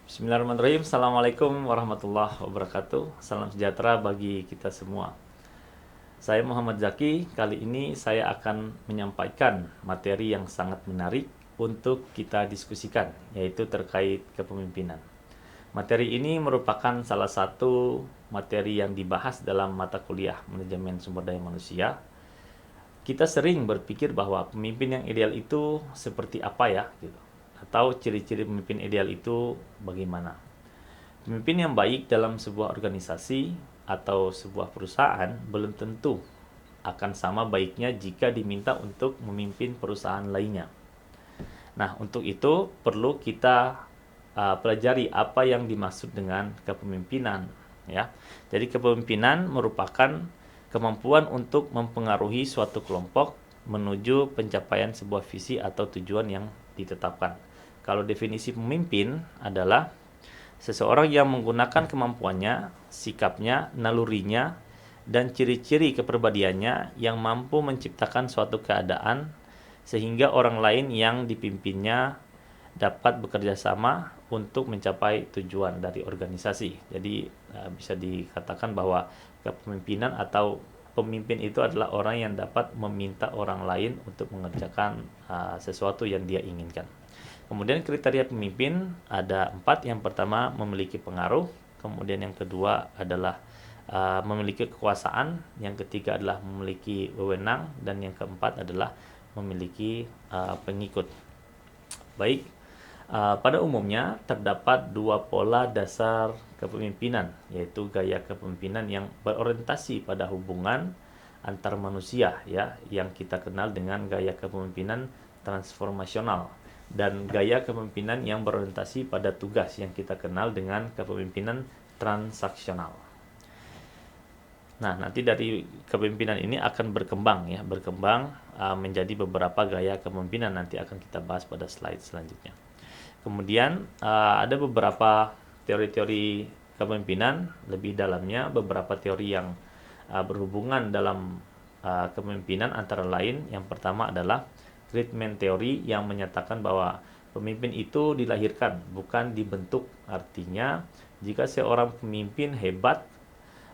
Bismillahirrahmanirrahim. Assalamualaikum warahmatullahi wabarakatuh. Salam sejahtera bagi kita semua. Saya Muhammad Zaki. Kali ini saya akan menyampaikan materi yang sangat menarik untuk kita diskusikan, yaitu terkait kepemimpinan. Materi ini merupakan salah satu materi yang dibahas dalam mata kuliah manajemen sumber daya manusia. Kita sering berpikir bahwa pemimpin yang ideal itu seperti apa ya, gitu. Atau ciri-ciri pemimpin ideal itu bagaimana. Pemimpin yang baik dalam sebuah organisasi atau sebuah perusahaan belum tentu akan sama baiknya jika diminta untuk memimpin perusahaan lainnya. Nah, untuk itu perlu kita pelajari apa yang dimaksud dengan kepemimpinan, ya. Jadi kepemimpinan merupakan kemampuan untuk mempengaruhi suatu kelompok menuju pencapaian sebuah visi atau tujuan yang ditetapkan. Kalau definisi pemimpin adalah seseorang yang menggunakan kemampuannya, sikapnya, nalurinya, dan ciri-ciri kepribadiannya yang mampu menciptakan suatu keadaan sehingga orang lain yang dipimpinnya dapat bekerja sama untuk mencapai tujuan dari organisasi. Jadi bisa dikatakan bahwa kepemimpinan atau pemimpin itu adalah orang yang dapat meminta orang lain untuk mengerjakan sesuatu yang dia inginkan. Kemudian kriteria pemimpin ada 4. Yang pertama memiliki pengaruh, kemudian yang kedua adalah memiliki kekuasaan, yang ketiga adalah memiliki wewenang, dan yang keempat adalah memiliki pengikut. Baik, pada umumnya terdapat 2 pola dasar kepemimpinan, yaitu gaya kepemimpinan yang berorientasi pada hubungan antar manusia, ya, yang kita kenal dengan gaya kepemimpinan transformasional, dan gaya kepemimpinan yang berorientasi pada tugas yang kita kenal dengan kepemimpinan transaksional. Nah, nanti dari kepemimpinan ini akan berkembang, ya, menjadi beberapa gaya kepemimpinan, nanti akan kita bahas pada slide selanjutnya. Kemudian ada beberapa teori-teori kepemimpinan, lebih dalamnya beberapa teori yang berhubungan dalam kepemimpinan, antara lain yang pertama adalah Great Man Theory yang menyatakan bahwa pemimpin itu dilahirkan, bukan dibentuk. Artinya, jika seorang pemimpin hebat,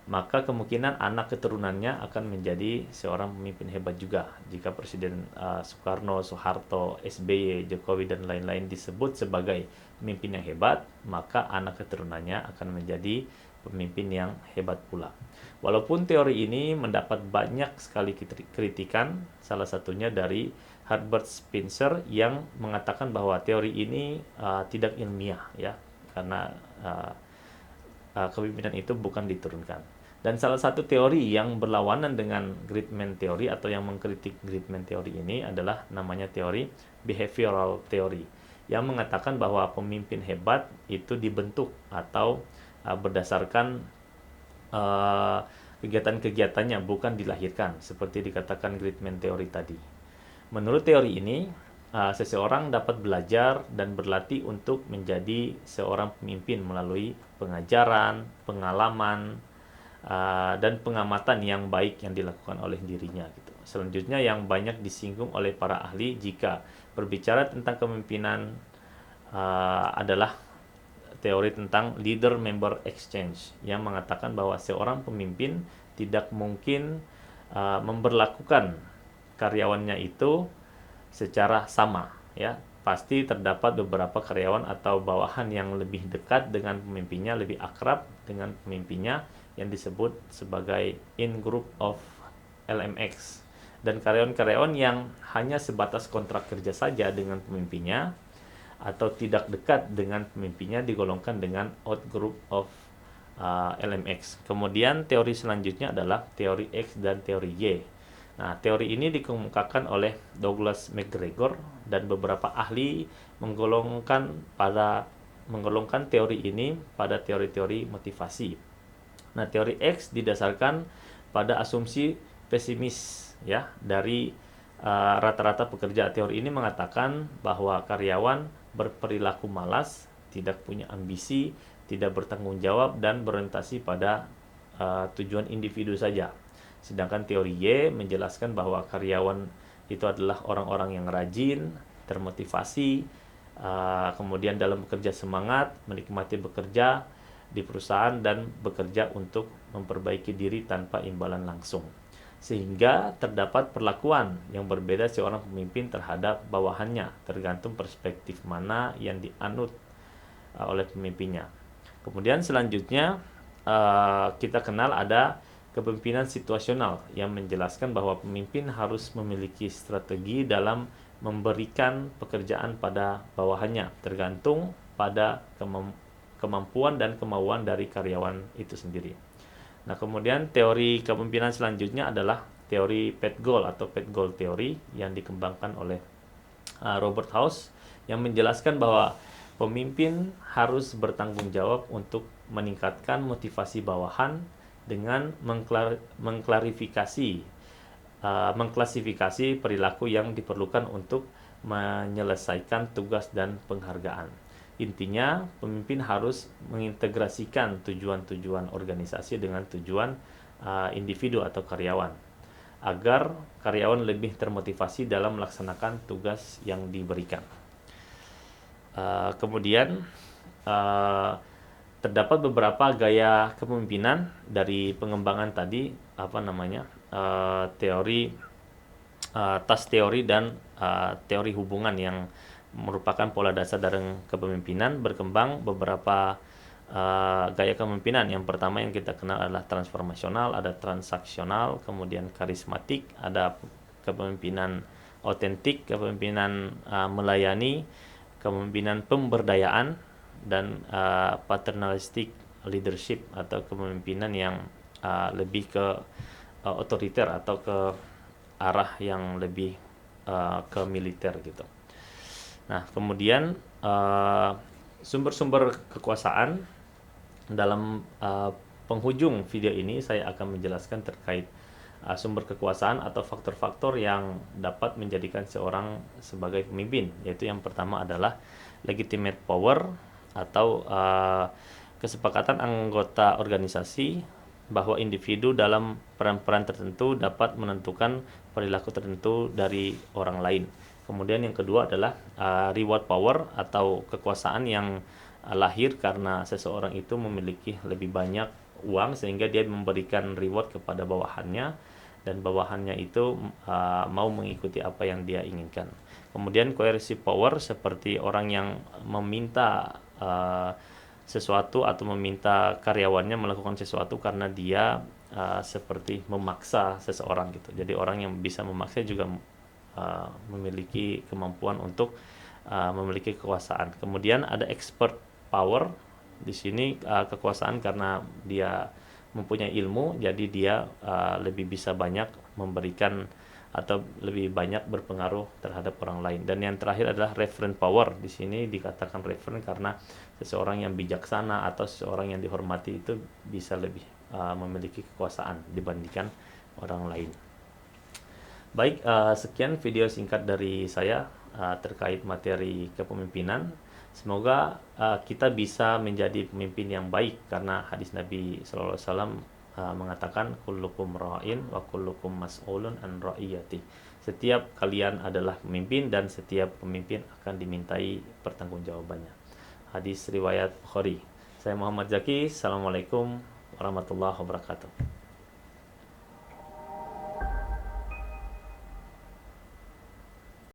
maka kemungkinan anak keturunannya akan menjadi seorang pemimpin hebat juga. Jika Presiden Soekarno, Soeharto, SBY, Jokowi, dan lain-lain disebut sebagai pemimpin yang hebat, maka anak keturunannya akan menjadi pemimpin yang hebat pula. Walaupun teori ini mendapat banyak sekali kritikan, salah satunya dari Herbert Spencer yang mengatakan bahwa teori ini tidak ilmiah, ya, karena kepemimpinan itu bukan diturunkan. Dan salah satu teori yang berlawanan dengan Great Man Theory atau yang mengkritik Great Man Theory ini adalah namanya teori Behavioral Theory, yang mengatakan bahwa pemimpin hebat itu dibentuk atau berdasarkan kegiatan-kegiatannya, bukan dilahirkan, seperti dikatakan Great Man Theory tadi. Menurut teori ini, seseorang dapat belajar dan berlatih untuk menjadi seorang pemimpin melalui pengajaran, pengalaman, dan pengamatan yang baik yang dilakukan oleh dirinya, gitu. Selanjutnya yang banyak disinggung oleh para ahli jika berbicara tentang kepemimpinan adalah teori tentang leader member exchange, yang mengatakan bahwa seorang pemimpin tidak mungkin memberlakukan karyawannya itu secara sama, ya. Pasti terdapat beberapa karyawan atau bawahan yang lebih dekat dengan pemimpinnya, lebih akrab dengan pemimpinnya, yang disebut sebagai in-group of LMX. Dan karyawan-karyawan yang hanya sebatas kontrak kerja saja dengan pemimpinnya atau tidak dekat dengan pemimpinnya digolongkan dengan out-group of LMX. Kemudian teori selanjutnya adalah teori X dan teori Y. Nah, teori ini dikemukakan oleh Douglas McGregor dan beberapa ahli menggolongkan teori ini pada teori-teori motivasi. Nah, teori X didasarkan pada asumsi pesimis, ya, dari rata-rata pekerja. Teori ini mengatakan bahwa karyawan berperilaku malas, tidak punya ambisi, tidak bertanggung jawab, dan berorientasi pada tujuan individu saja. Sedangkan teori Y menjelaskan bahwa karyawan itu adalah orang-orang yang rajin, termotivasi, kemudian dalam bekerja semangat, menikmati bekerja di perusahaan dan bekerja untuk memperbaiki diri tanpa imbalan langsung. Sehingga terdapat perlakuan yang berbeda seorang pemimpin terhadap bawahannya, tergantung perspektif mana yang dianut oleh pemimpinnya. Kemudian selanjutnya kita kenal ada kepemimpinan situasional yang menjelaskan bahwa pemimpin harus memiliki strategi dalam memberikan pekerjaan pada bawahannya, tergantung pada kemampuan dan kemauan dari karyawan itu sendiri. Nah, kemudian teori kepemimpinan selanjutnya adalah teori PET Goal atau PET Goal teori yang dikembangkan oleh Robert House, yang menjelaskan bahwa pemimpin harus bertanggung jawab untuk meningkatkan motivasi bawahan dengan mengklasifikasi perilaku yang diperlukan untuk menyelesaikan tugas dan penghargaan. Intinya, pemimpin harus mengintegrasikan tujuan-tujuan organisasi dengan tujuan individu atau karyawan, agar karyawan lebih termotivasi dalam melaksanakan tugas yang diberikan. Kemudian terdapat beberapa gaya kepemimpinan dari pengembangan tadi, teori task teori dan teori hubungan yang merupakan pola dasar dari kepemimpinan. Berkembang beberapa gaya kepemimpinan. Yang pertama yang kita kenal adalah transformasional, ada transaksional, kemudian karismatik, ada kepemimpinan otentik, kepemimpinan melayani, kepemimpinan pemberdayaan, dan paternalistic leadership atau kepemimpinan yang lebih ke otoriter atau ke arah yang lebih ke militer gitu. Nah, kemudian sumber-sumber kekuasaan. Dalam penghujung video ini saya akan menjelaskan terkait sumber kekuasaan atau faktor-faktor yang dapat menjadikan seorang sebagai pemimpin, yaitu yang pertama adalah legitimate power atau kesepakatan anggota organisasi bahwa individu dalam peran-peran tertentu dapat menentukan perilaku tertentu dari orang lain. Kemudian yang kedua adalah reward power atau kekuasaan yang lahir karena seseorang itu memiliki lebih banyak uang sehingga dia memberikan reward kepada bawahannya dan bawahannya itu mau mengikuti apa yang dia inginkan. Kemudian coercive power seperti orang yang meminta sesuatu atau meminta karyawannya melakukan sesuatu karena dia seperti memaksa seseorang gitu. Jadi orang yang bisa memaksa juga memiliki kemampuan untuk memiliki kekuasaan. Kemudian ada expert power. Di sini kekuasaan karena dia mempunyai ilmu, jadi dia lebih bisa banyak memberikan atau lebih banyak berpengaruh terhadap orang lain. Dan yang terakhir adalah referent power. Di sini dikatakan referent karena seseorang yang bijaksana atau seseorang yang dihormati itu bisa lebih memiliki kekuasaan dibandingkan orang lain. Baik, sekian video singkat dari saya terkait materi kepemimpinan. Semoga kita bisa menjadi pemimpin yang baik, karena hadis Nabi SAW mengatakan kullukum ra'in wa kullukum mas'ulun an ra'iyati. Setiap kalian adalah pemimpin dan setiap pemimpin akan dimintai pertanggungjawabannya. Hadis riwayat Bukhari. Saya Muhammad Zaki. Assalamualaikum warahmatullahi wabarakatuh.